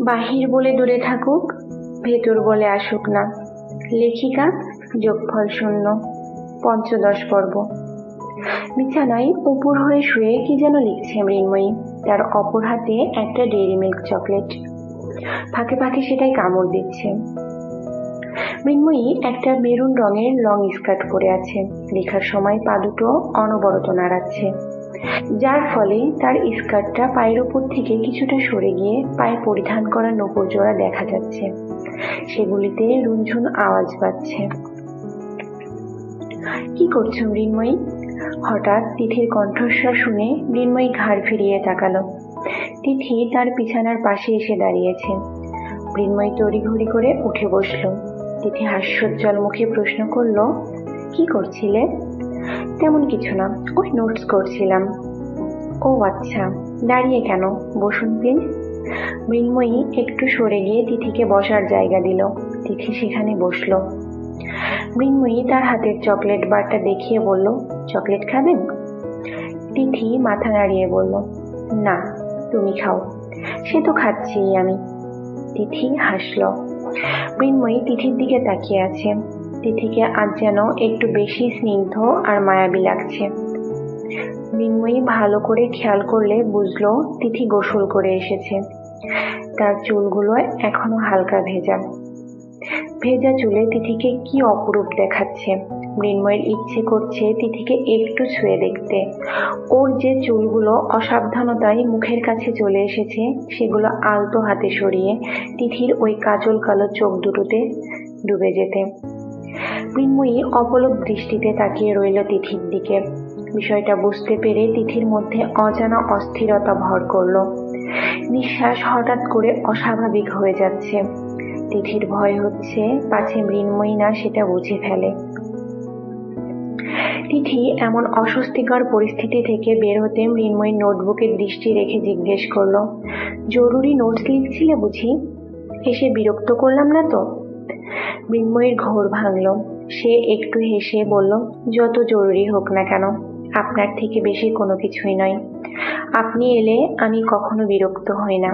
বাহির বলে দূরে থাকুক, ভেতর বলে আসুক না। লেখিকা যোগফল শূন্য, পঞ্চদশ পর্ব। বিছানায় উপর হয়ে শুয়ে কি যেন লিখছে মৃন্ময়ী। তার অপর হাতে একটা ডেইরি মিল্ক চকলেট, ফাঁকে ফাঁকে সেটাই কামড় দিচ্ছে। মৃন্ময়ী একটা মেরুন রঙের লং স্কার্ট পরে আছে, লেখার সময় পা দুটো অনবরত নাড়াচ্ছে, যার ফলে তার স্কার্টটা পায়ের উপর থেকে কিছুটা সরে গিয়ে পায়ে পরিধান করা নূপুর জোড়া দেখা যাচ্ছে, সেগুলিতে রুনঝুন আওয়াজ পাচ্ছে। কি করছো মৃন্ময়ী? হঠাৎ তিথির কণ্ঠস্বর শুনে মৃন্ময়ী ঘাড় ফিরিয়ে তাকালো। তিথি তার বিছানার পাশে এসে দাঁড়িয়েছে। মৃন্ময়ী তড়িঘড়ি করে উঠে বসল। তিথি হাস্যোজ্জ্বল মুখে প্রশ্ন করলো, কি করছিলে? তেমন কিছু না, ওই নোটস করছিলাম। ও আচ্ছা, দাঁড়িয়ে কেন, বসুন প্লিজ। মৃন্ময়ী একটু সরে গিয়ে তিথিকে বসার জায়গা দিল। তিথি সেখানে বসলো। মৃন্ময়ী তার হাতের চকলেট বারটা দেখিয়ে বলল, চকলেট খাবেন? তিথি মাথা নাড়িয়ে বলল, না, তুমি খাও। সে তো খাচ্ছি আমি। তিথি হাসল। মৃন্ময়ী তিথির দিকে তাকিয়ে আছে। তিথিকে আজ যেন একটু বেশি স্নিগ্ধ আর মায়াবী লাগছে। মৃন্ময়ী ভালো করে খেয়াল করলে বুঝলো তিথি গোসল করে এসেছে। তার চুলগুলো এখনো হালকা ভেজা। ভেজা চুলে তিথিকে কি অপরূপ দেখাচ্ছে। মৃন্ময়ের ইচ্ছে করছে তিথিকে একটু ছুঁয়ে দেখতে। ওর যে চুলগুলো অসাবধানতায় মুখের কাছে চলে এসেছে, সেগুলো আলতো হাতে সরিয়ে তিথির ওই কাজল কালো চোখ দুটোতে ডুবে যেতে। মৃন্ময়ী অপলক দৃষ্টিতে তাকিয়ে রইল তিথির দিকে। বিষয়টা বুঝতে পেরে তিথির মধ্যে অজানা অস্থিরতা ভর করল। নিঃশ্বাস হঠাৎ করে অস্বাভাবিক হয়ে যাচ্ছে। তিথির ভয় হচ্ছে পাছে মৃন্ময়ী না সেটা বুঝে ফেলে। তিথি এমন অস্বস্তিকর পরিস্থিতি থেকে বের হতে মৃন্ময়ী নোটবুকে দৃষ্টি রেখে জিজ্ঞেস করলো, জরুরি নোটস লিখছিলে বুঝি? এসে বিরক্ত করলাম না তো? মৃন্ময়ীর ঘোর ভাঙল। সে একটু হেসে বলল, যত জরুরি হোক না কেন, আপনার থেকে বেশি কোনো কিছুই নয়। আপনি এলে আমি কখনো বিরক্ত হই না।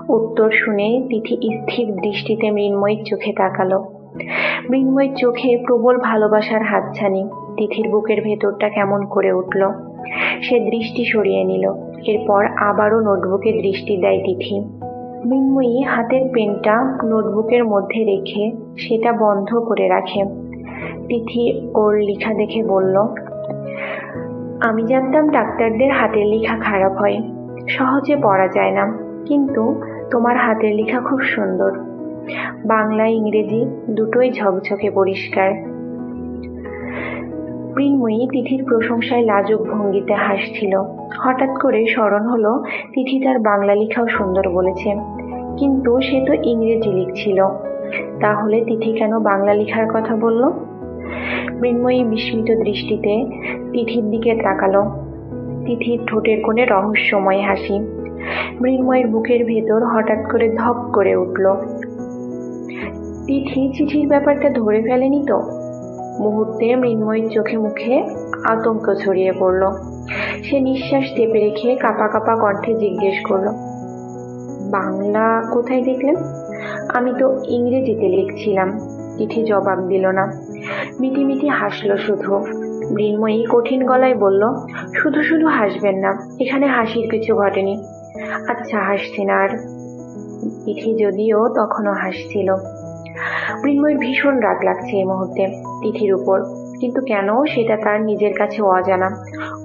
উত্তর শুনে তিথি স্থির দৃষ্টিতে মৃন্ময়ীর চোখে তাকালো। মৃন্ময়ীর চোখে প্রবল ভালোবাসার হাতছানি। তিথির বুকের ভেতরটা কেমন করে উঠল। সে দৃষ্টি সরিয়ে নিল। এরপর আবারও নোটবুকে দৃষ্টি দেয় তিথি। মৃন্ময়ী হাতের পেনটা নোটবুকের মধ্যে রেখে সেটা বন্ধ করে রাখে। তিথি ওর লেখা দেখে বলল, আমি জানতাম ডাক্তারদের হাতের লেখা খারাপ হয়, সহজে পড়া যায় না, কিন্তু তোমার হাতের লেখা খুব সুন্দর। বাংলা ইংরেজি দুটোই ঝকঝকে পরিষ্কার। মৃন্ময়ী তিথির প্রশংসায় লাজুক ভঙ্গিতে হাসছিল। হঠাৎ করে স্মরণ হলো তিথি তার বাংলা লেখাও সুন্দর বলেছে, কিন্তু সে তো ইংরেজি লিখছিল। তাহলে তিথি কেন বাংলা লেখার কথা বলল? মৃন্ময়ী বিস্মিত দৃষ্টিতে তিথির দিকে তাকালো। তিথির ঠোঁটের কোণে রহস্যময় হাসি। মৃন্ময়ের বুকের ভেতর হঠাৎ করে ধক করে উঠল। তিথি চিঠির ব্যাপারটা ধরে ফেলেনি তো? মুহূর্তে মৃন্ময়ের চোখে মুখে আতঙ্ক ছড়িয়ে পড়ল। সে নিঃশ্বাস চেপে রেখে কাঁপা কাঁপা কণ্ঠে জিজ্ঞেস করল, বাংলা কোথায় দেখলেন? আমি তো ইংরেজিতে লিখছিলাম। তিথি জবাব দিল না, মিটিমিটি হাসল শুধু। মৃন্ময়ী কঠিন গলায় বলল, শুধু শুধু হাসবেন না, এখানে হাসির কিছু ঘটেনি। আচ্ছা, হাসছি না আর। তিথি যদিও তখনও হাসছিল। মৃন্ময়ীর ভীষণ রাগ লাগছে এই মুহূর্তে তিথির উপর, কিন্তু কেন সেটা তার নিজের কাছে অজানা।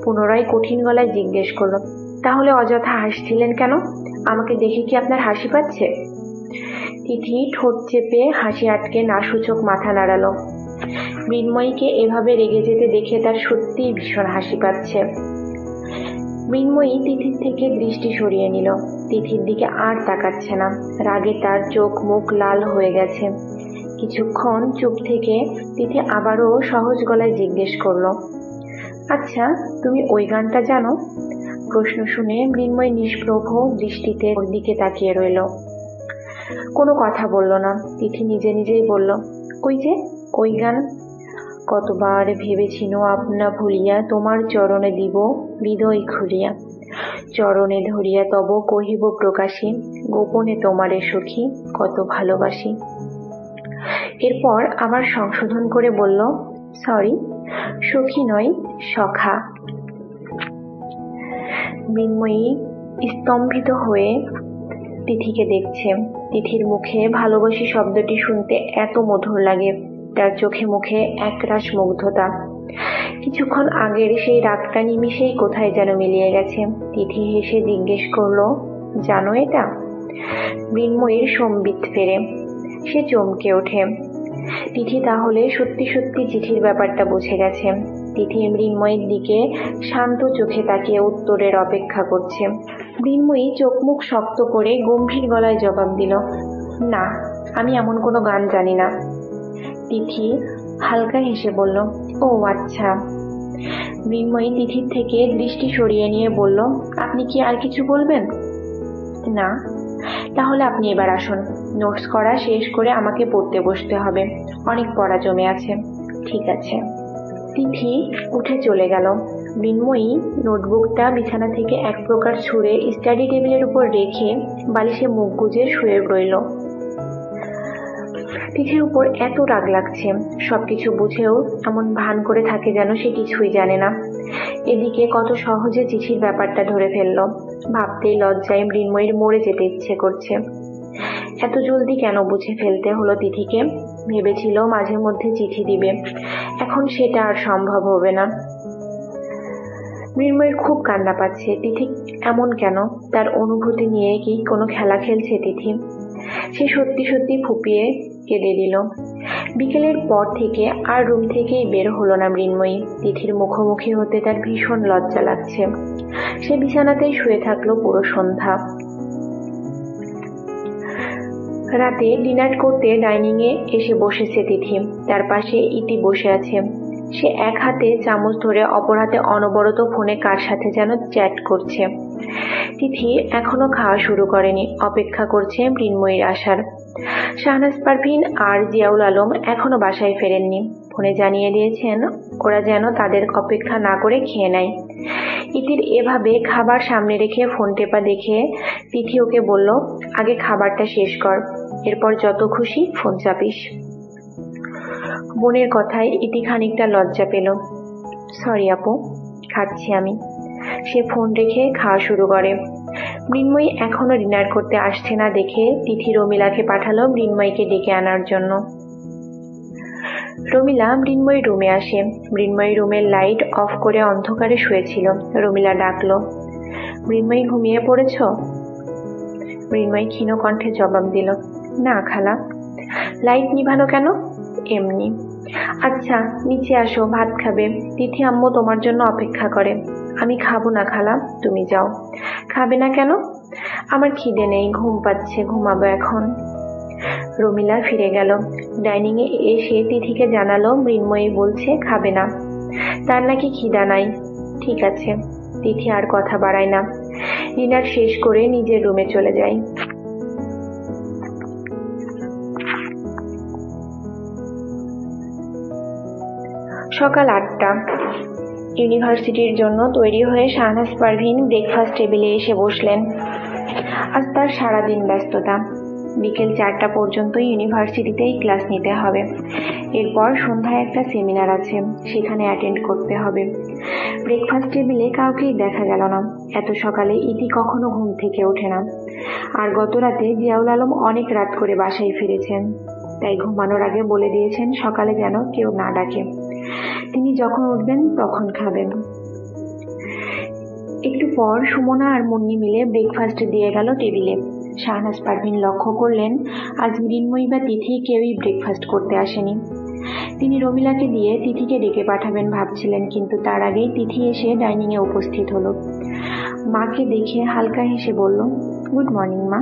পুনরায় কঠিন গলায় জিজ্ঞেস করল, তাহলে অযথা হাসছিলেন কেন? আমাকে দেখে কি আপনার হাসি পাচ্ছে? তিথি ঠোঁট চেপে হাসি আটকে নাসূচক মাথা নাড়ালো। মৃন্ময়ীকে এভাবে রেগে যেতে দেখে তার সত্যিই ভীষণ হাসি পাচ্ছে। মৃন্ময়ী তিথির থেকে দৃষ্টি সরিয়ে নিল। তিথির দিকে আর তাকাচ্ছে না। রাগে তার চোখ মুখ লাল হয়ে গেছে। কিছুক্ষণ চুপ থেকে তিথি আবারও সহজ গলায় জিজ্ঞেস করল, আচ্ছা, তুমি ওই গানটা জানো? প্রশ্ন শুনে মৃন্ময়ী নিষ্প্রভ দৃষ্টিতে ওর দিকে তাকিয়ে রইল। কোনো কথা বলল না। তিথি নিজে নিজেই বলল, ওই যে ওই গান, কতবার ভেবেছিনো আপনা ভুলিয়া তোমার চরণে দিব হৃদয় খুলিয়া, চরণে ধরিয়া তব কহিব প্রকাশী, গোপনে তোমারে সখী কত ভালোবাসি। এরপর আবার সংশোধন করে বলল, সরি, সখী নয়, সখা। মৃন্ময়ী স্তম্ভিত হয়ে তিথিকে দেখছে। তিথির মুখে ভালোবাসি শব্দটি শুনতে এত মধুর লাগে, তার চোখে মুখে একরাশ মুগ্ধতা। কিছুক্ষণ আগের সেই রাগটা নিমিষেই কোথায় যেন মিলিয়ে গেছে। তিথি হেসে জিজ্ঞেস করলো, জানো এটা? মৃন্ময়ীর সম্বিত ফেরে, সে চমকে ওঠে। তিথি তাহলে সত্যি সত্যি চিঠির ব্যাপারটা বুঝে গেছে। তিথি মৃন্ময়ীর দিকে শান্ত চোখে তাকিয়ে উত্তরের অপেক্ষা করছে। মৃন্ময়ী চোখ মুখ শক্ত করে গম্ভীর গলায় জবাব দিল, না, আমি এমন কোনো গান জানি না। তিথি হালকা হেসে বলল, ও আচ্ছা। মৃন্ময়ী তিথির থেকে দৃষ্টি সরিয়ে নিয়ে বলল, আপনি কি আর কিছু বলবেন? না। তাহলে আপনি এবার আসুন, নোটস করা শেষ করে আমাকে পড়তে বসতে হবে, অনেক পড়া জমে আছে। ঠিক আছে। তিথি উঠে চলে গেল। মৃন্ময়ী নোটবুকটা বিছানা থেকে এক প্রকার ছুঁড়ে স্টাডি টেবিলের উপর রেখে বালিশে মুখ গুজে শুয়ে রইল। তিথির উপর এত রাগ লাগছে, সবকিছু বুঝেও এমন ভান করে থাকে যেন সে কিছুই জানে না। এদিকে কত সহজে চিঠির ব্যাপারটা ধরে ফেলল। ভাবতেই লজ্জায় মৃন্ময়ীর মরে যেতে ইচ্ছে করছে। এত জলদি কেন বুঝে ফেলতে হলো তিথিকে? ভেবেছিল মাঝে মধ্যে চিঠি দিবে, এখন সেটা আর সম্ভব হবে না। মৃন্ময়ীর খুব কান্না পাচ্ছে। তিথি এমন কেন? তার অনুভূতি নিয়ে কি কোনো খেলা খেলছে তিথি? সে সত্যি সত্যি ফুপিয়ে কেঁদে দিল। বিকেলের পর থেকে আর রুম থেকেই বের হলো না মৃন্ময়ী। তিথির মুখোমুখি হতে তার ভীষণ লজ্জা লাগছে। সে বিছানাতেই শুয়ে থাকলো পুরো সন্ধ্যা। রাতে ডিনার করতে ডাইনিং এ এসে বসেছে তিথি। তার পাশে ইতি বসে আছে। সে এক হাতে চামচ ধরে অপর হাতে অনবরত ফোনে কার সাথে যেন চ্যাট করছে। তিথি এখনো খাওয়া শুরু করেনি, অপেক্ষা করছে মৃন্ময়ীর আসার। শাহনাজ পারভীন আর জিয়াউল আলম এখনো বাসায় ফেরেননি। ফোনে জানিয়ে দিয়েছেন ওরা যেন তাদের অপেক্ষা না করে খেয়ে নেয়। ইতির এভাবে খাবার সামনে রেখে ফোন টেপা দেখে তিথি ওকে বলল, আগে খাবারটা শেষ কর, এরপর যত খুশি ফোন চাপিস। বোনের কথায় ইতি খানিকটা লজ্জা পেল। সরি আপু, খাচ্ছি আমি। সে ফোন রেখে খাওয়া শুরু করে। মৃন্ময়ী এখনো ডিনার করতে আসছে না দেখে তিথি রমিলাকে পাঠালো মৃন্ময়ীকে ডেকে আনার জন্য। রমিলা মৃন্ময়ীর রুমে আসে। মৃন্ময়ী রুমের লাইট অফ করে অন্ধকারে শুয়েছিল। রমিলা ডাকলো, মৃন্ময়ী ঘুমিয়ে পড়েছ? মৃন্ময়ী ক্ষীণ কণ্ঠে জবাব দিল, না খালা। লাইট নিভানো কেন? এমনি। আচ্ছা নিচে আসো, ভাত খাবে, তিথি আম্মু তোমার জন্য অপেক্ষা করে। আমি খাবো না খালা, তুমি যাও। খাবে না কেন? আমার খিদে নেই, ঘুম পাচ্ছে, ঘুমাবো এখন। রমিলা ফিরে গেল। ডাইনিং এ এসে তিথিকে জানালো মৃন্ময়ী বলছে খাবে না, তার নাকি খিদা নাই। ঠিক আছে। তিথি আর কথা বাড়ায় না, ডিনার শেষ করে নিজের রুমে চলে যায়। সকাল 8টা। ইউনিভার্সিটির জন্য তৈরি হয়ে শাহনাজ পারভীন ব্রেকফাস্ট টেবিলে এসে বসলেন। আজ তার সারাদিন ব্যস্ততা। বিকেল 4টা পর্যন্ত ইউনিভার্সিটিতেই ক্লাস নিতে হবে। এরপর সন্ধ্যায় একটা সেমিনার আছে, সেখানে অ্যাটেন্ড করতে হবে। ব্রেকফাস্ট টেবিলে কাউকেই দেখা গেল না। এত সকালে ইতি কখনো ঘুম থেকে ওঠে না। আর গত রাতে জিয়াউল আলম অনেক রাত করে বাসায় ফিরেছেন, তাই ঘুমানোর আগে বলে দিয়েছেন সকালে যেন কেউ না ডাকে, তিনি যখন উঠবেন তখন খাবেন। একটু পর সুমনা আর মুন্নি মিলে ব্রেকফাস্ট দিয়ে গেল টেবিলে। শাহনাজ পারভীন লক্ষ্য করলেন আজ মৃন্ময়ী বা তিথি কেউই ব্রেকফাস্ট করতে আসেনি। তিনি রমিলাকে দিয়ে তিথিকে ডেকে পাঠাবেন ভাবছিলেন, কিন্তু তার আগেই তিথি এসে ডাইনিং এ উপস্থিত হলো। মাকে দেখে হালকা হেসে বলল, গুড মর্নিং মা।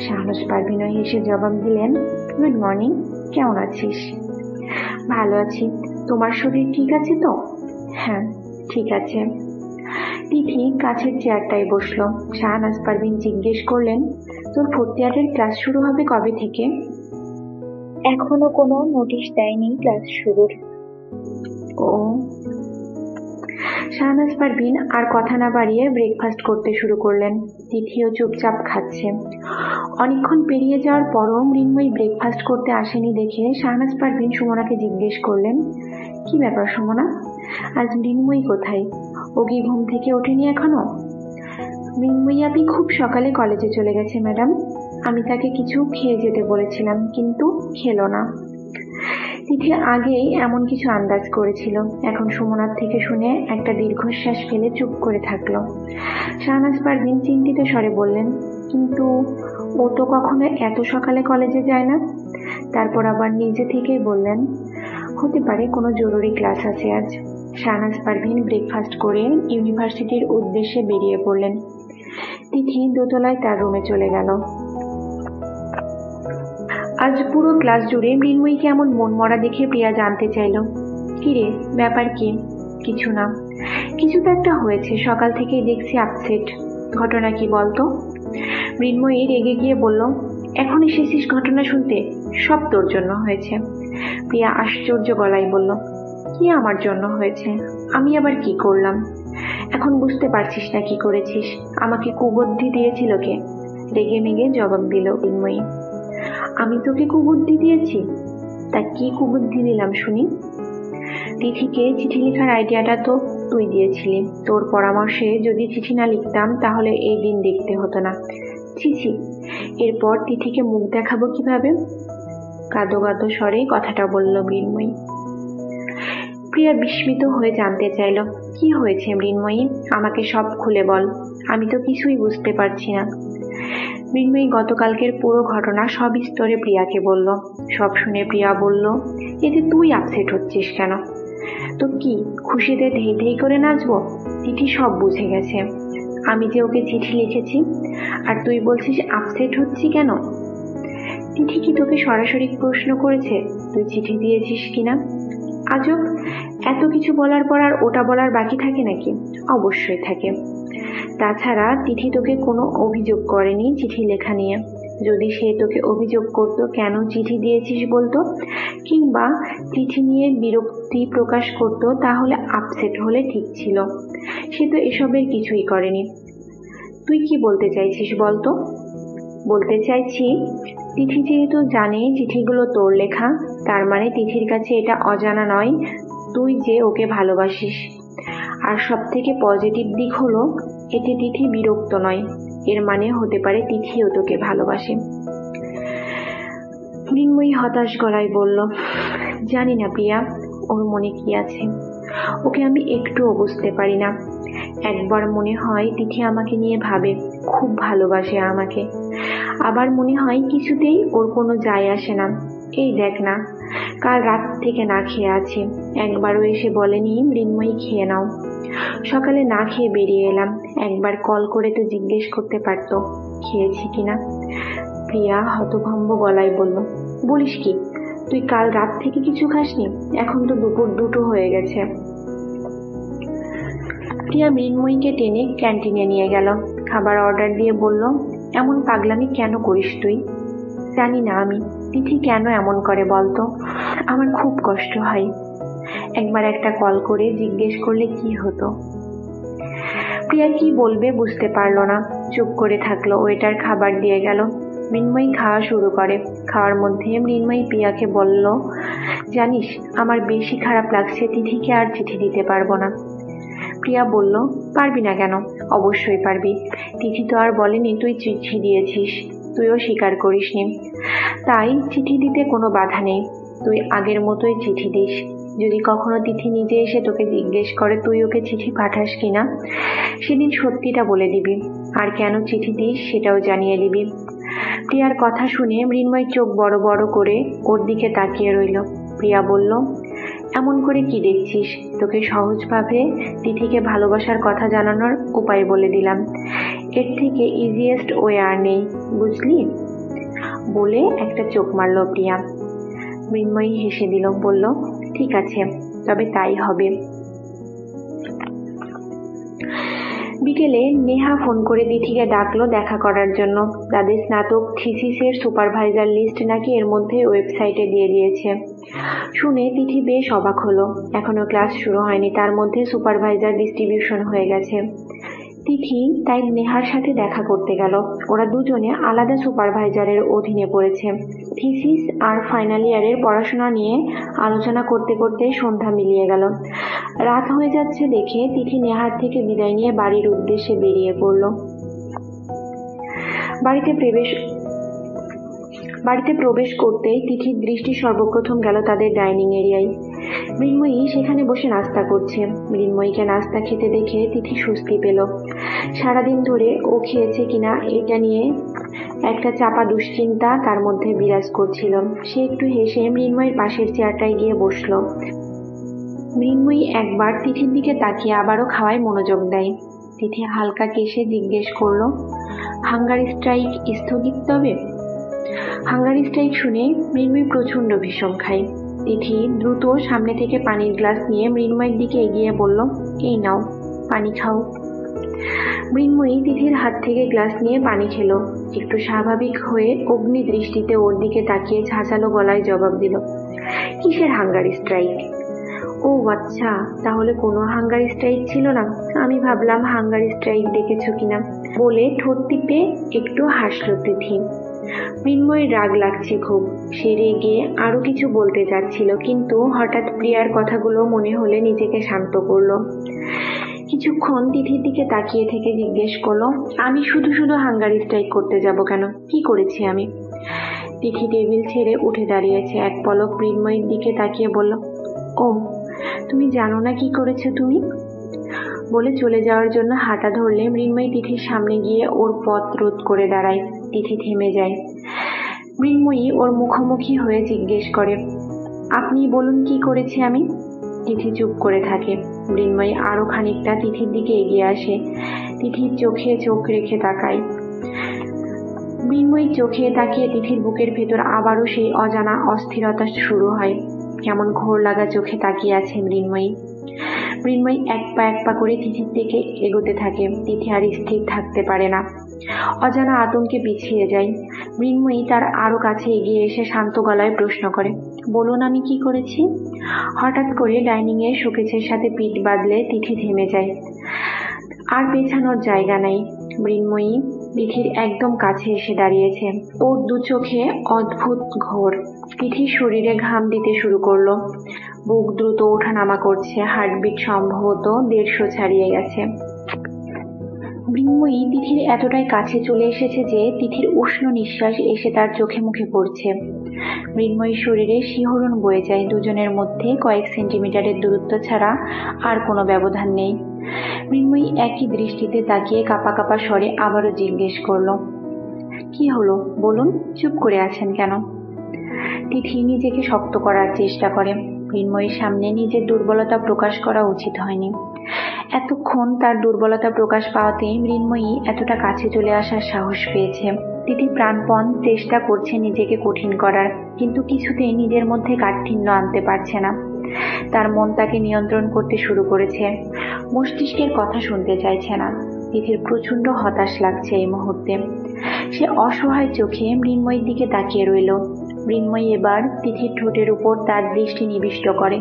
শাহনাজ পারভীনও হেসে জবাব দিলেন, গুড মর্নিং, কেমন আছিস? ভালো আছি, তোমার শরীর ঠিক আছে তো? হ্যাঁ ঠিক আছে। তিথি কাছের চেয়ারটায় বসলো। শাহনাজ পারভীন জিজ্ঞেস করলেন, তোর 4th ইয়ারের ক্লাস শুরু হবে কবে থেকে? এখনো কোনো নোটিশ দেয়নি ক্লাস শুরুর। ও। শাহনাজ পারভীন আর কথা না বাড়িয়ে ব্রেকফাস্ট করতে শুরু করলেন। তিথিও চুপচাপ খাচ্ছে। অনেকক্ষণ পেরিয়ে যাওয়ার পরও মৃন্ময়ী ব্রেকফাস্ট করতে আসেনি দেখে শাহনাজ পারভীন সুমনাকে জিজ্ঞেস করলেন, কি ব্যাপার সুমনা, আজ মৃন্ময়ী কোথায়? ও কি ঘুম থেকে ওঠেনি এখনো? মৃন্ময়ী আপনি খুব সকালে কলেজে চলে গেছে ম্যাডাম। আমি তাকে কিছু খেয়ে যেতে বলেছিলাম, কিন্তু খেলো না। তিথি আগেই এমন কিছু আন্দাজ করেছিল। এখন সুমনার থেকে শুনে একটা দীর্ঘশ্বাস ফেলে চুপ করে থাকলো। শাহনাজ পারভীন চিন্তিত স্বরে বললেন, কিন্তু ও তো কখনো এত সকালে কলেজে যায় না। তারপর আবার নিজে থেকেই বললেন, হতে পারে কোনো জরুরি ক্লাস আছে আজ। শাহনাজ পারভীন ব্রেকফাস্ট করে ইউনিভার্সিটির উদ্দেশ্যে বেরিয়ে পড়লেন। তিথি দোতলায় তার রুমে চলে গেল। আজ পুরো ক্লাস জুড়ে মৃন্ময়ীকে এমন মন মরা দেখে প্রিয়া জানতে চাইল, কিরে ব্যাপার কি? কিছু না, কিছু তো একটা হয়েছে, সকাল থেকেই দেখছি আপসেট। ঘটনা কি বলতো? মৃন্ময়ী রেগে গিয়ে বলল, এখন এসেছিস ঘটনা শুনতে? সব তোর জন্য হয়েছে। প্রিয়া আশ্চর্য গলায় বলল, কি আমার জন্য হয়েছে? আমি আবার কি করলাম? এখন বুঝতে পারছিস না কি করেছিস? আমাকে কুবুদ্ধি দিয়েছিল কে? রেগে মেগে জবাব দিল মৃন্ময়ী। আমি তোকে কুবুদ্ধি দিয়েছি? তা কি কুবুদ্ধি দিলাম শুনি? তিথিকে চিঠি লেখার আইডিয়াটা তো তুই দিয়েছিলি। তোর পরামর্শে যদি চিঠি না লিখতাম তাহলে এই দিন দেখতে হতো না। ছি, এরপর তিথিকে মুখ দেখাবো কিভাবে? কাঁদো কাঁদো স্বরে কথাটা বলল মৃন্ময়ী। প্রিয়া বিস্মিত হয়ে জানতে চাইল, কি হয়েছে মৃন্ময়ী? আমাকে সব খুলে বল, আমি তো কিছুই বুঝতে পারছি না। মৃন্ময়ী গতকালকের পুরো ঘটনা সবিস্তরে প্রিয়াকে বলল। সব শুনে প্রিয়া বলল, এতে তুই আপসেট হচ্ছিস কেন? তো কি খুশিতে ধেই ধেই করে নাচবো? তিথি সব বুঝে গেছে। আমি যে ওকে চিঠি লিখেছি, আর তুই বলছিস আপসেট হচ্ছি কেন? তিথি কি তোকে সরাসরি প্রশ্ন করেছে তুই চিঠি দিয়েছিস কিনা? আজব, এত কিছু বলার পর আর ওটা বলার বাকি থাকে নাকি? অবশ্যই থাকে। তাছাড়া তিথি তোকে কোনো অভিযোগ করেনি চিঠি লেখা নিয়ে। যদি সে তোকে অভিযোগ করতো কেন চিঠি দিয়েছিস বলতো, কিংবা চিঠি নিয়ে বিরক্তি প্রকাশ করতো, তাহলে আপসেট হলে ঠিক ছিল। সে তো এসবের কিছুই করেনি। তুই কি বলতে চাইছিস বলতো? বলতে চাইছি, তিথি যেহেতু জানে চিঠিগুলো তোর লেখা, তার মানে তিথির কাছে এটা অজানা নয় তুই যে ওকে ভালোবাসিস। আর সব থেকে পজিটিভ দিক হলো, এতে তিথি বিরক্ত নয়। এর মানে হতে পারে তিথিও তোকে ভালোবাসে। মৃন্ময়ী হতাশ গলায় বলল, জানি না প্রিয়া, ওর মনে কি আছে। ওকে আমি একটুও বুঝতে পারি না। একবার মনে হয় তিথি আমাকে নিয়ে ভাবে, খুব ভালোবাসে আমাকে। আবার মনে হয় কিছুতেই ওর কোনো যায় আসে না। এই দেখ না, কাল রাত থেকে না খেয়ে আছি। একবারও এসে বলেনি মৃন্ময়ী খেয়ে নাও। সকালে না খেয়ে বেরিয়ে এলাম, একবার কল করে তো জিজ্ঞেস করতে পারতো খেয়েছি কিনা। প্রিয়া হতভম্ব গলায় বলল, বলিস কি, তুই কাল রাত থেকে কিছু খাসনি? এখন তো দুপুর 2টো হয়ে গেছে। প্রিয়া মৃন্ময়ীকে টেনে ক্যান্টিনে নিয়ে গেল। খাবার অর্ডার দিয়ে বলল, এমন পাগলামি কেন করিস তুই? জানি না আমি, তিথি কেন এমন করে বলতো? আমার খুব কষ্ট হয়। একবার একটা কল করে জিজ্ঞেস করলে কি হতো? প্রিয়া কি বলবে বুঝতে পারলো না, চুপ করে থাকলো। ওয়েটার খাবার দিয়ে গেল। মৃন্ময়ী খাওয়া শুরু করে। খাওয়ার মধ্যে মৃন্ময়ী প্রিয়াকে বলল, জানিস আমার বেশি খারাপ লাগছে, তিথিকে আর চিঠি দিতে পারবো না। প্রিয়া বলল, পারবি না কেন? অবশ্যই পারবি। তিথি তো আর বলেনি তুই চিঠি দিয়েছিস, তুইও স্বীকার করিসনি। তাই চিঠি দিতে কোনো বাধা নেই। তুই আগের মতোই চিঠি দিস। যদি কখনো তিথি নিজে এসে তোকে জিজ্ঞেস করে তুই ওকে চিঠি পাঠাস কিনা, সেদিন সত্যিটা বলে দিবি, আর কেন চিঠি দিস সেটাও জানিয়ে দিবি। প্রিয়ার কথা শুনে মৃন্ময় চোখ বড় বড় করে ওর দিকে তাকিয়ে রইল। প্রিয়া বলল, এমন করে কি দেখছিস? তোকে সহজভাবে তিথিকে ভালোবাসার কথা জানানোর উপায় বলে দিলাম। এর থেকে ইজিয়েস্ট ওয়ে আর নেই, বুঝলি? বলে একটা চোখ মারল প্রিয়া। মৃন্ময়ী হেসে দিল, বলল, ঠিক আছে, তবে তাই হবে। বিকেলে নেহা ফোন করে তিথিকে ডাকলো দেখা করার জন্য। তাদের স্নাতক থিসিসের সুপারভাইজার লিস্ট নাকি এর মধ্যে ওয়েবসাইটে দিয়ে দিয়েছে। শুনে তিথি বেশ অবাক হলো। এখনো ক্লাস শুরু হয়নি, তার মধ্যে সুপারভাইজার ডিস্ট্রিবিউশন হয়ে গেছে। তিথি তাই নেহার সাথে দেখা করতে গেল। ওরা দুজনে আলাদা সুপারভাইজারের অধীনে পড়েছে। থিসিস আর ফাইনাল ইয়ারের পড়াশোনা নিয়ে আলোচনা করতে করতে সন্ধ্যা মিলিয়ে গেল। রাত হয়ে যাচ্ছে দেখে তিথি নেহার থেকে বিদায় নিয়ে বাড়ির উদ্দেশ্যে বেরিয়ে পড়ল। বাড়িতে প্রবেশ করতেই তিথির দৃষ্টি সর্বপ্রথম গেল তাদের ডাইনিং এরিয়ায়। মৃন্ময়ী সেখানে বসে নাস্তা করছে। মৃন্ময়ীকে নাস্তা খেতে দেখে তিথি স্বস্তি পেল। সারাদিন ধরে ও খেয়েছে কিনা এটা নিয়ে একটা চাপা দুশ্চিন্তা তার মধ্যে বিরাজ করছিল। সে একটু হেসে মৃন্ময়ীর পাশের চেয়ারটায় গিয়ে বসল। মৃন্ময়ী একবার তিথির দিকে তাকিয়ে আবারও খাওয়ায় মনোযোগ দেয়। তিথি হালকা কেশে জিজ্ঞেস করলো, হাঙ্গারি স্ট্রাইক স্থগিত তবে? হাঙ্গারি স্ট্রাইক শুনে মৃন্ময়ী প্রচন্ড বিষম খায়। তিথি দ্রুত সামনে থেকে পানির গ্লাস নিয়ে মৃন্ময়ীর দিকে এগিয়ে বলল, এই নাও পানি খাও। মৃন্ময়ী তিথির হাত থেকে গ্লাস নিয়ে পানি খেলো। একটু স্বাভাবিক হয়ে অগ্নি দৃষ্টিতে ওর দিকে তাকিয়ে ঝাঁঝালো গলায় জবাব দিল, কিসের হাঙ্গারি স্ট্রাইক? ও আচ্ছা, তাহলে কোনো হাঙ্গারি স্ট্রাইক ছিল না। আমি ভাবলাম হাঙ্গারি স্ট্রাইক দেখেছো কিনা বলে ঠোঁট টিপে একটু হাসলো তিথি। মৃন্ময়ীর রাগ লাগছে খুব। সে রেগে আরো কিছু বলতে যাচ্ছিল, কিন্তু হঠাৎ প্রিয়ার কথাগুলো মনে হলে নিজেকে শান্ত করলো। কিছুক্ষণ তিথির দিকে তাকিয়ে থেকে জিজ্ঞেস করলো, আমি শুধু শুধু হাঙ্গারি স্ট্রাইক করতে যাব কেন? কি করেছি আমি? তিথি টেবিল ছেড়ে উঠে দাঁড়িয়েছে। এক পলক মৃন্ময়ীর দিকে তাকিয়ে বলল, ও তুমি জানো না কি করেছো তুমি? বলে চলে যাওয়ার জন্য হাঁটা ধরলে মৃন্ময়ী তিথির সামনে গিয়ে ওর পথ রোধ করে দাঁড়ায়। তিথি থেমে যায়। মৃন্ময়ী ওর মুখোমুখি হয়ে জিজ্ঞেস করে, আপনি বলুন কি করেছি আমি? তিথি চুপ করে থাকে। মৃন্ময়ী আরো খানিকটা তিথির দিকে এগিয়ে আসে। তিথির চোখে চোখ রেখে তাকায়। মৃন্ময়ীর চোখে তাকিয়ে তিথির বুকের ভেতর আবারও সেই অজানা অস্থিরতা শুরু হয়। কেমন ঘোর লাগা চোখে তাকিয়ে আছে মৃন্ময়ী। মৃন্ময়ী এক পা করে তিথির দিকে এগোতে থাকে। তিথি আর স্থির থাকতে পারে না, অজানা আতঙ্কে পিছিয়ে যায়। মৃন্ময়ী তার আরো কাছে এগিয়ে এসে শান্ত গলায় প্রশ্ন করে, বলুন আমি কি করেছি? হঠাৎ করে ডাইনিং এর শোকেসের সাথে পিঠ বাঁধলে তিথি থেমে যায়। আর পেছানোর জায়গা নাই। মৃন্ময়ী তিথির একদম কাছে এসে দাঁড়িয়েছে। ওর দু চোখে অদ্ভুত ঘোর। তিথির শরীরে ঘাম দিতে শুরু করলো। বুক দ্রুত ওঠানামা করছে। হার্টবিট সম্ভবত 150 ছাড়িয়ে গেছে। মৃন্ময়ী তিথির এতটাই কাছে চলে এসেছে যে তিথির উষ্ণ নিঃশ্বাস এসে তার চোখে মুখে পড়ছে। মৃন্ময়ীর শরীরে শিহরণ বয়ে যায়। দুজনের মধ্যে কয়েক সেন্টিমিটারের দূরত্ব ছাড়া আর কোনো ব্যবধান নেই। মৃন্ময়ী একই দৃষ্টিতে তাকিয়ে কাঁপা কাঁপা স্বরে আবারও জিজ্ঞেস করলো, কি হলো বলুন, চুপ করে আছেন কেন? তিথি নিজেকে শক্ত করার চেষ্টা করে। মৃন্ময়ীর সামনে নিজের দুর্বলতা প্রকাশ করা উচিত হয়নি। এতক্ষণ তার দুর্বলতা প্রকাশ পাওয়াতেই মৃন্ময়ী এতটা কাছে চলে আসার সাহস পেয়েছে। তিথি প্রাণপণ চেষ্টা করছে নিজেকে কঠিন করার, কিন্তু কিছুতেই নিজের মধ্যে কাঠিন্য আনতে পারছে না। তার মন তাকে নিয়ন্ত্রণ করতে শুরু করেছে। মস্তিষ্কের কথা শুনতে চাইছে না। তিথির প্রচন্ড হতাশ লাগছে এই মুহূর্তে। সে অসহায় চোখে মৃন্ময়ীর দিকে তাকিয়ে রইল। মৃন্ময়ী এবার তিথির ঠোঁটের উপর তার দৃষ্টি নিবিষ্ট করে।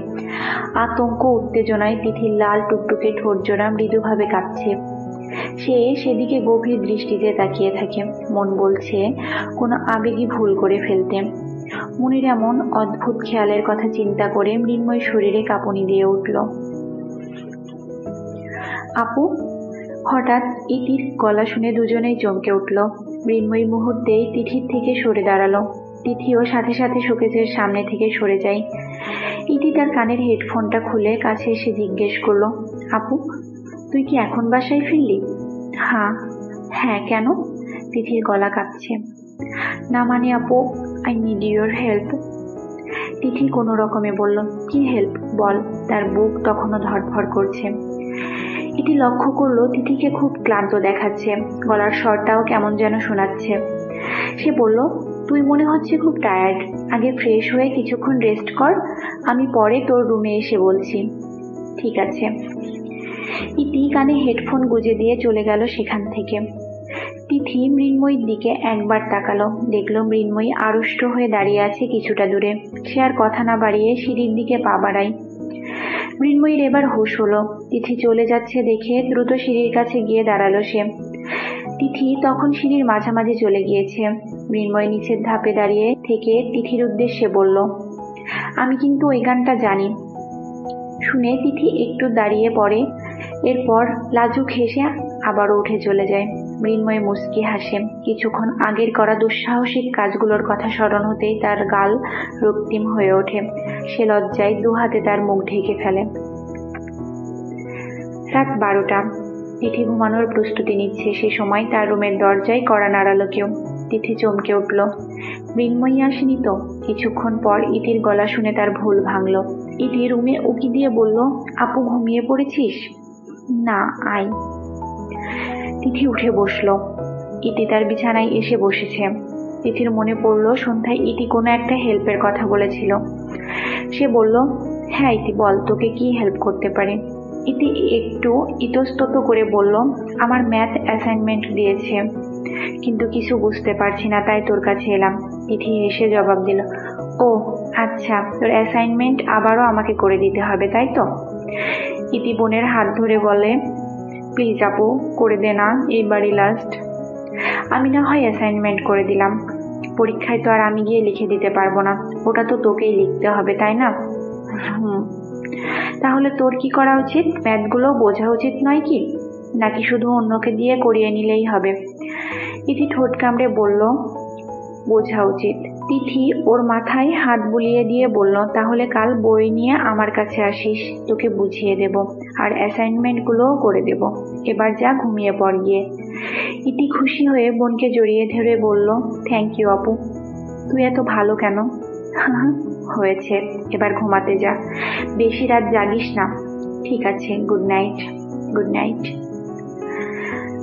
আতঙ্ক উত্তেজনায় তিথির লাল টুকটুকে ঠোঁট জোড়া মৃদুভাবে কাঁপছে। সে সেদিকে গভীর দৃষ্টিতে তাকিয়ে থাকে। মন বলছে কোনো আবেগী ভুল করে ফেলতে। মনের এমন অদ্ভুত খেয়ালের কথা চিন্তা করে মৃন্ময়ী শরীরে কাঁপুনি দিয়ে উঠল। আপু! হঠাৎ ইতির গলা শুনে দুজনেই চমকে উঠল। মৃন্ময়ী মুহূর্তেই তিথির থেকে সরে দাঁড়ালো। তিথিও সাথে সাথে শোকেসের সামনে থেকে সরে যায়। ইতি তার কানের হেডফোনটা খুলে কাছে এসে জিজ্ঞেস করলো, আপু তুই কি এখন বাসায় ফিরলি? হ্যাঁ কেন? তিথির গলা কাঁপছে। না মানে আপু, আই নিড ইউর হেল্প। তিথি কোনো রকমে বলল, কি হেল্প বল। তার বুক তখনও ধড়ফড় করছে। ইতি লক্ষ্য করলো তিথিকে খুব ক্লান্ত দেখাচ্ছে। গলার স্বরটাও কেমন যেন শোনাচ্ছে। সে বলল, তুই মনে হচ্ছে খুব টায়ার্ড। আগে ফ্রেশ হয়ে কিছুক্ষণ রেস্ট কর, আমি পরে তোর রুমে এসে বলছি। ঠিক আছে। ইতি কানে হেডফোন গুঁজে দিয়ে চলে গেল সেখান থেকে। তিথি মৃন্ময়ীর দিকে একবার তাকালো, দেখলো মৃন্ময়ী আড়ষ্ট হয়ে দাঁড়িয়ে আছে কিছুটা দূরে। সে আর কথা না বাড়িয়ে সিঁড়ির দিকে পা বাড়ায়। মৃন্ময়ীর এবার হুঁশ হলো, তিথি চলে যাচ্ছে দেখে দ্রুত সিঁড়ির কাছে গিয়ে দাঁড়ালো সে। তিথি তখন সিঁড়ির মাঝামাঝি চলে গিয়েছে। মৃন্ময়ী নিচের ধাপে দাঁড়িয়ে থেকে তিথির উদ্দেশ্যে বলল, আমি কিন্তু ওই গানটা জানি। শুনে তিথি একটু দাঁড়িয়ে পড়ে, এরপর লাজুক হেসে আবারও উঠে চলে যায়। মৃন্ময়ী মুচকি হাসে। কিছুক্ষণ আগের করা দুঃসাহসিক কাজগুলোর কথা স্মরণ হতেই তার গাল রক্তিম হয়ে ওঠে। সে লজ্জায় দুহাতে তার মুখ ঢেকে ফেলে। রাত 12টা। তিথি ঘুমানোর প্রস্তুতি নিচ্ছে। সে সময় তার রুমের দরজায় কড়া নাড়ালো কেউ। তিথি চমকে উঠল। মৃন্ময়ী আসেনি তো? কিছুক্ষণ পর ইতির গলা শুনে তার ভুল ভাঙল। ইতি রুমে উকি দিয়ে বলল, আপু ঘুমিয়ে পড়েছিস? না, আয়। তিথি উঠে বসলো। ইতি তার বিছানায় এসে বসেছে। তিথির মনে পড়ল সন্ধ্যায় ইতি কোনো একটা হেল্পের কথা বলেছিল। সে বলল, হ্যাঁ ইতি বল, তোকে কি হেল্প করতে পারে? ইতি একটু ইতস্তত করে বলল, আমার ম্যাথ অ্যাসাইনমেন্ট দিয়েছে, কিন্তু কিছু বুঝতে পারছি না, তাই তোর কাছে এলাম। তিথি এসে জবাব দিল, ও আচ্ছা, তোর অ্যাসাইনমেন্ট আবারও আমাকে করে দিতে হবে তাই তো? ইতি বোনের হাত ধরে বলে, প্লিজ আপু করে দে না, এইবারই লাস্ট। আমি না হয় অ্যাসাইনমেন্ট করে দিলাম, পরীক্ষায় তো আর আমি গিয়ে লিখে দিতে পারবো না, ওটা তো তোকেই লিখতে হবে তাই না? তাহলে তোর কি করা উচিত? ম্যাথগুলো বোঝা উচিত নয় কি? নাকি শুধু অন্যকে দিয়ে করিয়ে নিলেই হবে? ইতি ঠোঁট কামড়ে বলল, বোঝা উচিত। তিথি ওর মাথায় হাত বুলিয়ে দিয়ে বলল, তাহলে কাল বই নিয়ে আমার কাছে আসিস, তোকে বুঝিয়ে দেব, আর অ্যাসাইনমেন্টগুলোও করে দেব। এবার যা ঘুমিয়ে পড় গিয়ে। ইতি খুশি হয়ে বোনকে জড়িয়ে ধরে বলল, থ্যাংক ইউ আপু। তুই এত ভালো কেন? হয়েছে, এবার ঘুমাতে যা, বেশি রাত জাগিস না। ঠিক আছে, গুড নাইট। Good night.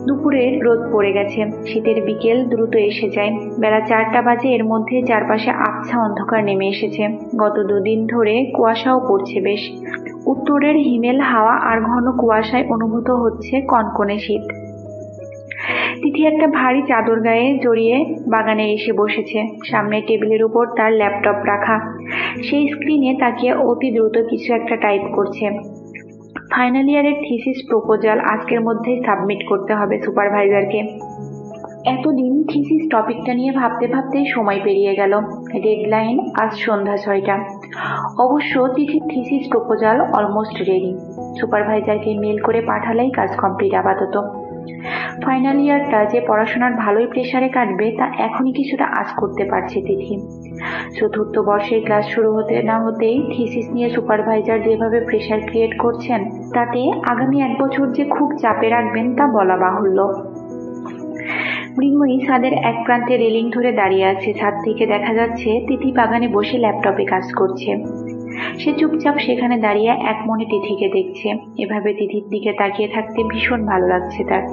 দুপুরের রোদ পড়ে গেছে। শীতের বিকেল দ্রুত এসে যায়। বেলা 4টা বাজে। এর মধ্যে চারপাশে আবছা অন্ধকার নেমে এসেছে। গত 2 দিন ধরে কুয়াশাও পড়ছে বেশ। উত্তরের হিমেল হাওয়া আর ঘন কুয়াশায় অনুভূত হচ্ছে কনকনে শীত। তিথি একটা ভারী চাদর গায়ে জড়িয়ে বাগানে এসে বসেছে। সামনে টেবিলের উপর তার ল্যাপটপ রাখা। সেই স্ক্রিনে তাকিয়ে অতি দ্রুত কিছু একটা টাইপ করছে। ফাইনাল ইয়ারের থিসিস প্রপোজাল আজকের মধ্যেই সাবমিট করতে হবে সুপারভাইজারকে। এতদিন থিসিস টপিকটা নিয়ে ভাবতে ভাবতেই সময় পেরিয়ে গেল। ডেডলাইন আজ সন্ধ্যা 6টা। অবশ্য তিথির থিসিস প্রপোজাল অলমোস্ট রেডি। সুপারভাইজারকে মেল করে পাঠালেই কাজ কমপ্লিট আপাতত। ফাইনাল ইয়ারটা যে পড়াশোনার ভালোই প্রেসারে কাটবে তা এখনই কিছুটা আঁচ করতে পারছে তিথি। 4র্থ বর্ষের ক্লাস শুরু হতে না হতেই থিসিস নিয়ে সুপারভাইজার যেভাবে প্রেসার ক্রিয়েট করছেন, তাতে আগামী 1 বছর যে খুব চাপে রাখবেন তা বলা বাহুল্য। মৃন্ময়ী ছাদের এক প্রান্তে রেলিং ধরে দাঁড়িয়ে আছে। ছাদ থেকে দেখা যাচ্ছে তিথি বাগানে বসে ল্যাপটপে কাজ করছে। সে চুপচাপ সেখানে দাঁড়িয়ে এক মনে তিথিকে দেখছে। এভাবে তিথির দিকে তাকিয়ে থাকতে ভীষণ ভালো লাগছে তার।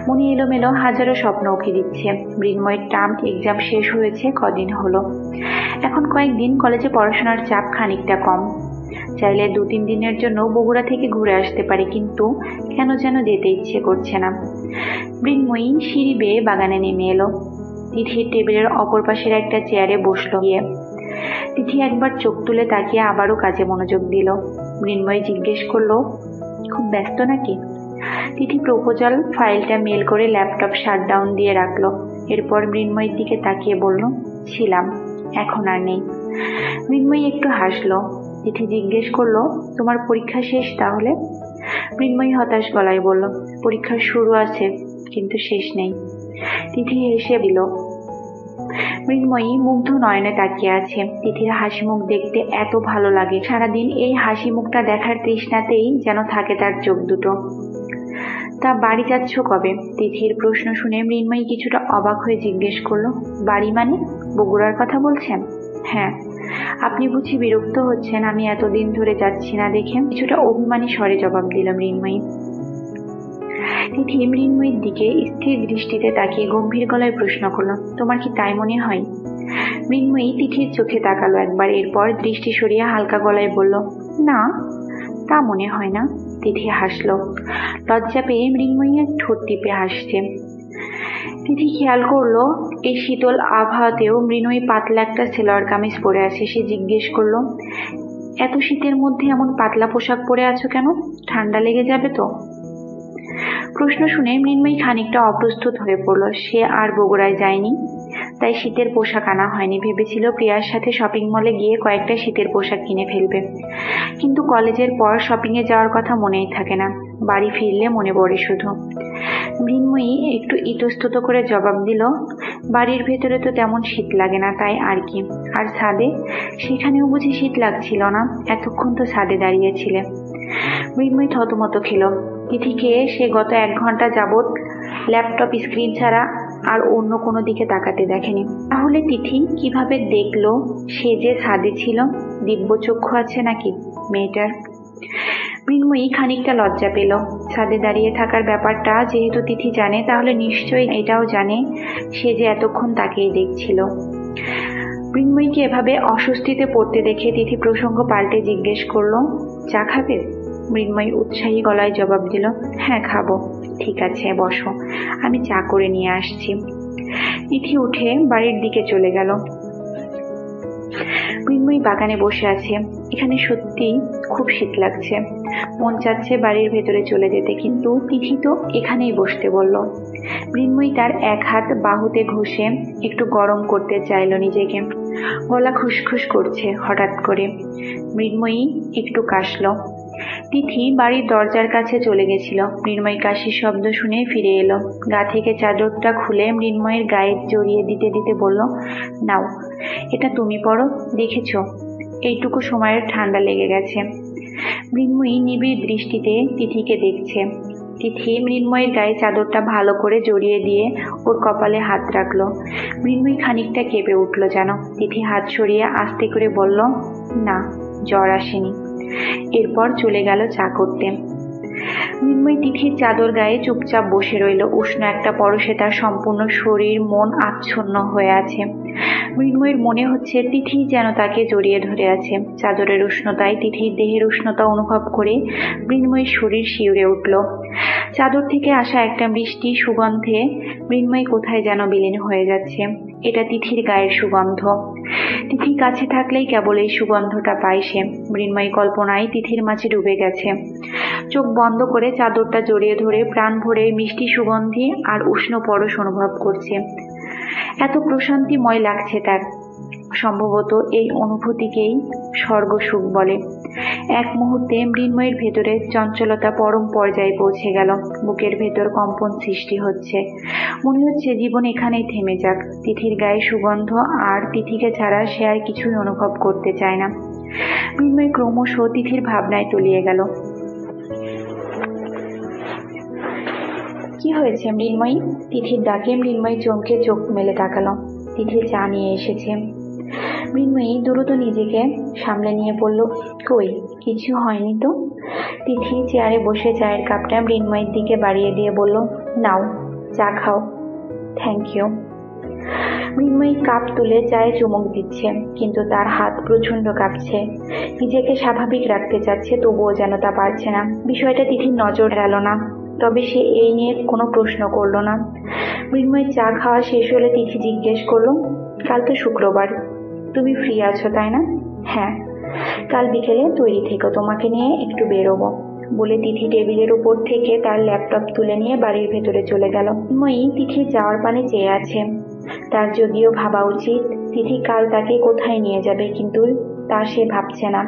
মনে এলোমেলো হাজারো স্বপ্ন উকি দিচ্ছে। মৃন্ময়ের টার্ম এক্সাম শেষ হয়েছে কদিন হলো। এখন কয়েকদিন কলেজে পড়াশোনার চাপ খানিকটা কম। চাইলে 2-3 দিনের জন্য বগুড়া থেকে ঘুরে আসতে পারে, কিন্তু কেন যেন যেতে ইচ্ছে করছে না। মৃন্ময়ী সিঁড়ি বেয়ে বাগানে নেমে এলো। তিথি টেবিলের অপর পাশের একটা চেয়ারে বসলো গিয়ে। তিথি একবার চোখ তুলে তাকিয়ে আবারও কাজে মনোযোগ দিল। মৃন্ময়ী জিজ্ঞেস করলো, খুব ব্যস্ত নাকি? তিথি প্রপোজাল ফাইলটা মেল করে ল্যাপটপ শাটডাউন দিয়ে রাখলো। এরপর মৃন্ময়ীর দিকে তাকিয়ে বলল, ছিলাম, এখন আর নেই। মৃন্ময়ী একটু হাসলো। তিথি জিজ্ঞেস করলো, তোমার পরীক্ষা শেষ তাহলে? মৃন্ময়ী হতাশ গলায় বলল, পরীক্ষা শুরু আছে কিন্তু শেষ নেই। তিথি হেসে দিল। মৃন্ময়ী মুগ্ধ নয়নে তাকিয়ে আছে। তিথির হাসি মুখ দেখতে এত ভালো লাগে। সারাদিন এই হাসি মুখটা দেখার তৃষ্ণাতেই যেন থাকে তার চোখ দুটো। তা বাড়ি যাচ্ছ কবে? তিথির প্রশ্ন শুনে মৃন্ময়ী কিছুটা অবাক হয়ে জিজ্ঞেস করলো, বাড়ি মানে? বগুড়ার কথা বলছেন? হ্যাঁ। আপনি বুঝি বিরক্ত হচ্ছেন আমি এতদিন ধরে যাচ্ছি না দেখে? কিছুটা অভিমানী স্বরে জবাব দিল মৃন্ময়ী। তিথি মৃন্ময়ীর দিকে স্থির দৃষ্টিতে তাকিয়ে গম্ভীর গলায় প্রশ্ন করলো, তোমার কি তাই মনে হয়? মৃন্ময়ী তিথির চোখে তাকালো একবার, এরপর দৃষ্টি সরিয়ে হালকা গলায় বলল, না তা মনে হয় না। তিথি হাসলো। লজ্জা পেয়ে মৃন্ময়ী ঠোঁট টিপে হাসছে। তিথি খেয়াল করলো এই শীতল আবহাওয়াতেও মৃন্ময়ী পাতলা একটা সেলোয়ার কামিজ পরে আছে। সে জিজ্ঞেস করলো, এত শীতের মধ্যে এমন পাতলা পোশাক পরে আছো কেন? ঠান্ডা লেগে যাবে তো? প্রশ্ন শুনে মৃন্ময়ী খানিকটা অপ্রস্তুত হয়ে পড়ল। সে আর বগুড়ায় যায়নি, তাই শীতের পোশাক আনা হয়নি। ভেবেছিল প্রিয়ার সাথে শপিং মলে গিয়ে কয়েকটা শীতের পোশাক কিনে ফেলবে, কিন্তু কলেজের পর শপিং এ যাওয়ার কথা মনেই থাকে না। বাড়ি ফিরলে মনে পড়ে শুধু। মৃন্ময়ী একটু ইতস্তত করে জবাব দিল, বাড়ির ভেতরে তো তেমন শীত লাগে না, তাই আর কি। আর ছাদে? সেখানেও বুঝি শীত লাগছিল না? এতক্ষণ তো ছাদে দাঁড়িয়েছিলে। মৃন্ময়ী থতমত খেল। তিথিকে সে গত 1 ঘন্টা যাবৎ ল্যাপটপ স্ক্রিন ছাড়া আর অন্য কোনো দিকে তাকাতে দেখেনি। তাহলে তিথি কিভাবে দেখলো সে যে ছাদে ছিল? দিব্যচক্ষু আছে নাকি মেয়েটার? মৃন্ময়ী খানিকটা লজ্জা পেল। ছাদে দাঁড়িয়ে থাকার ব্যাপারটা যেহেতু তিথি জানে, তাহলে নিশ্চয়ই এটাও জানে সে যে এতক্ষণ তাকেই দেখছিল। মৃন্ময়ীকে এভাবে অস্বস্তিতে পড়তে দেখে তিথি প্রসঙ্গ পাল্টে জিজ্ঞেস করলো, চা খাবে? মৃন্ময়ী উৎসাহী গলায় জবাব দিল, হ্যাঁ খাবো। ঠিক আছে বসো, আমি চা করে নিয়ে আসছি। তিথি উঠে বাড়ির দিকে চলে গেল। মৃন্ময়ী বাগানে বসে আছে। এখানে সত্যি খুব শীত লাগছে। মন চাচ্ছে বাড়ির ভেতরে চলে যেতে, কিন্তু তিথি তো এখানেই বসতে বলল। মৃন্ময়ী তার এক হাত বাহুতে ঘষে একটু গরম করতে চাইল নিজেকে। গলা খুসখুস করছে হঠাৎ করে। মৃন্ময়ী একটু কাশল। তিথি বাড়ির দরজার কাছে চলে গেছিল। মৃন্ময়ী কাশির শব্দ শুনে ফিরে এলো। গা থেকে চাদরটা খুলে মৃন্ময়ীর গায়ে জড়িয়ে দিতে দিতে বলল, নাও এটা তুমি পরো, দেখেছো এইটুকু সময়ের ঠান্ডা লেগে গেছে। মৃন্ময়ী নিবিড় দৃষ্টিতে তিথিকে দেখছে। তিথি মৃন্ময়ীর গায়ে চাদরটা ভালো করে জড়িয়ে দিয়ে ওর কপালে হাত রাখলো। মৃন্ময়ী খানিকটা কেঁপে উঠল যেন। তিথি হাত সরিয়ে আস্তে করে বলল, না জ্বর আসেনি। এরপর চলে গেল চা করতে। মৃন্ময়ী তিথির চাদর গায়ে চুপচাপ বসে রইল। উষ্ণ একটা পরশে তার সম্পূর্ণ শরীর মন আচ্ছন্ন হয়ে আছে। মৃন্ময়ীর মনে হচ্ছে তিথি যেন তাকে জড়িয়ে ধরে আছে। চাদরের উষ্ণতায় তিথির দেহের উষ্ণতা অনুভব করে মৃন্ময়ীর শরীর শিউরে উঠল। চাদর থেকে আসা একটা মিষ্টি সুগন্ধে মৃন্ময়ী কোথায় যেন বিলীন হয়ে যাচ্ছে। এটা তিথির গায়ের সুগন্ধ। তিথি কাছে থাকলেই কেবল এই সুগন্ধটা পায় সে। মৃন্ময়ী কল্পনায় তিথির মাঝে ডুবে গেছে। চোখ বন্ধ করে চাদরটা জড়িয়ে ধরে প্রাণ ভরে মিষ্টি সুগন্ধি আর উষ্ণ পরশ অনুভব করছে। এত প্রশান্তিময় লাগছে তার। সম্ভবত এই অনুভূতিকেই স্বর্গসুখ বলে। এক মুহূর্তে মৃন্ময়ীর ভেতরে চঞ্চলতা পরম পর্যায়ে পৌঁছে গেল। বুকের ভেতর কম্পন সৃষ্টি হচ্ছে। মনে হচ্ছে জীবন এখানেই থেমে যাক। তিথির গায়ে সুগন্ধ আর তিথিকে ছাড়া সে আর কিছুই অনুভব করতে চায় না। মৃন্ময়ী ক্রমশ তিথির ভাবনায় তলিয়ে গেল। কি হয়েছে মৃন্ময়ী? তিথির ডাকে মৃন্ময়ী চমকে চোখ মেলে তাকালো। তিথি চা নিয়ে এসেছে। মৃন্ময়ী দ্রুত নিজেকে সামলে নিয়ে বলল, কই কিছু হয়নি তো। তিথি চেয়ারে বসে চায়ের কাপটা মৃন্ময়ীর দিকে বাড়িয়ে দিয়ে বলল, নাও চা খাও। Thank you. মৃন্ময়ী কাপ তুলে চায়ে চুমুক দিচ্ছে, কিন্তু তার হাত প্রচন্ড কাঁপছে। নিজেকে স্বাভাবিক রাখতে চাচ্ছে, তবুও যেন তা পারছে না। বিষয়টা তিথির নজর এড়ালো না, তবে সে এই নিয়ে কোনো প্রশ্ন করলো না। মৃন্ময়ী চা খাওয়া শেষ হলে তিথি জিজ্ঞেস করলো, কাল তো শুক্রবার, তুমি ফ্রি আছো তাই না? হ্যাঁ, কাল বিকেলে তৈরি থেকো, তোমাকে নিয়ে একটু বেরোবো। বলে তিথি টেবিলের উপর থেকে তার ল্যাপটপ তুলে নিয়ে বাড়ির ভেতরে চলে গেল। মৃন্ময়ী তিথির যাওয়ার পানে চেয়ে আছে। তার যদিও ভাবা উচিত তিথি কাল তাকে কোথায় নিয়ে যাবে, কিন্তু তা সে ভাবছে না।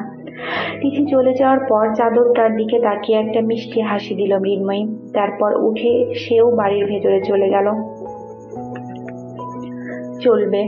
তিথি চলে যাওয়ার পর চাদরটার দিকে তাকিয়ে একটা মিষ্টি হাসি দিল মৃন্ময়ী। তারপর উঠে সেও বাড়ির ভেতরে চলে গেল। চলবে।